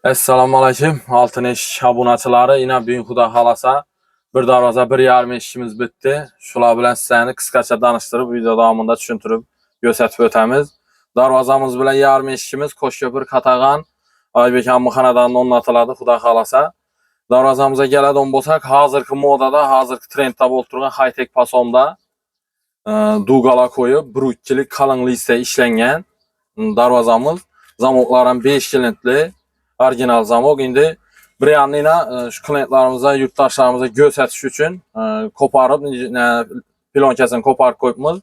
Assalomu alaykum. Altın eşik abunachilari, ina bugun xudo xolasa bir darvoza 1,5 eshikimiz bitdi. Shular bilan sizlarni qisqacha tanishtirib, video davomida tushuntirib ko'rsatib o'tamiz. Darvozamiz bilan yarım eshikimiz Qo'shko'pir Qatag'on Oybek ammo xonadonida o'rnatiladi, xudo xolasa. Darvozamizga keladigan bo'lsak, hozirgi modada, hozirgi trendda bo'lib turgan high-tech pasomda dugala qo'yib, brukchilik qalinlikda ishlangan darvozamiz. Zamoqlar ham 5 kilitli. Orijinal zamok. Endi bir yandan shu klientlarimizga, yurtdoshlarimizni ko'rsatish uchun qo'parib, plonkasini qo'parib qo'yibmiz.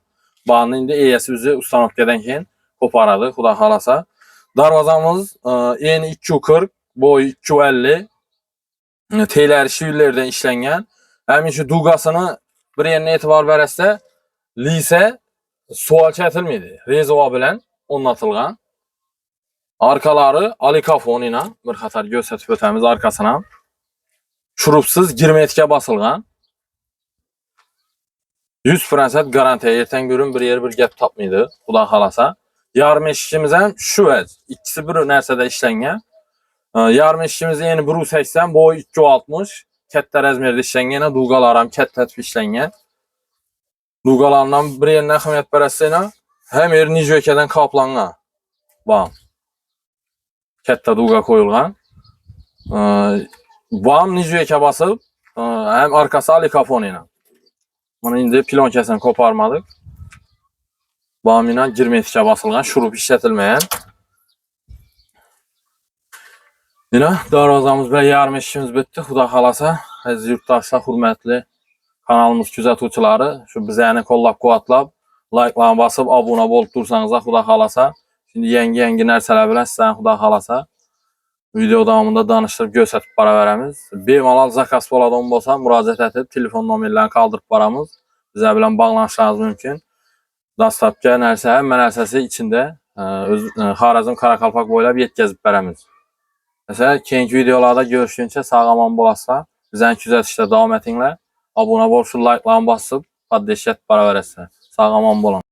Buni endi egasi o'zi ustanovkadan keyin qo'paradi, xudo xolasa. Darvozamiz eni 240, bo'yi 250, telari shivlerdan ishlangan. Ham shu dugasini bir yerga e'tibor berasizlar, lisa suval chatilmaydi. Rezova bilan o'rnatilgan. Arkalari alikafonina bir xatar ko'rsatib o'tamiz arkasini ham. Shurubsiz girmetga bosilgan. 100% garantiya, ertaň ko'rin bir yer bir gap topmaydi, xudo xolasa. Yarım eshikimiz ham shu vaz. İkisi bir narsada ishlangan. Yarım eshikimiz eni 180, bo'yi 260, katta razmerda ishlangan, dugalar ham katta ishlangan. Dugalardan bir yerga ahamiyat berasizlar, ham yer nijvekadan qoplangan. Bam. Katta duga qo'yilgan. Bam nijveka bosib, ham arkasi alikafonina. Mana endi plonkasini qo'parmadik. Bamina girmetga bosilgan, shurup ishlatilmagan. Mana darvozamiz bilan yarım eshikimiz bitdi, xudo xolasa. Aziz yurtdoshlar, hurmatli kanalimiz kuzatuvchilari, shu bizlarni qo'llab-quvvatlab, like'larni bosib, obuna bo'lib tursangiz, xudo xolasa. Şimdi yangi narsalar bilan sizlarni xudo xolasa video davomida tanishtirib ko'rsatib boraveramiz. Bemalol zakaz bo'ladigan bo'lsa, murojaat etib, telefon nomerlarini qoldirib boramiz. Bizlar bilan bog'lanishingiz mumkin. Dastlabki narsa, hamma narsasi ichida, Xorazm Qoraqalpoq bo'ylab yetkazib beramiz. Mesela keyingi videolarda görüşguncha sog' omon bo'lasizlar. Bizlarni kuzatishda davom etinglar. Obuna bo'lib, shu like'larni bosib, poddesh etib boraverasizlar. Sog' omon bo'ling.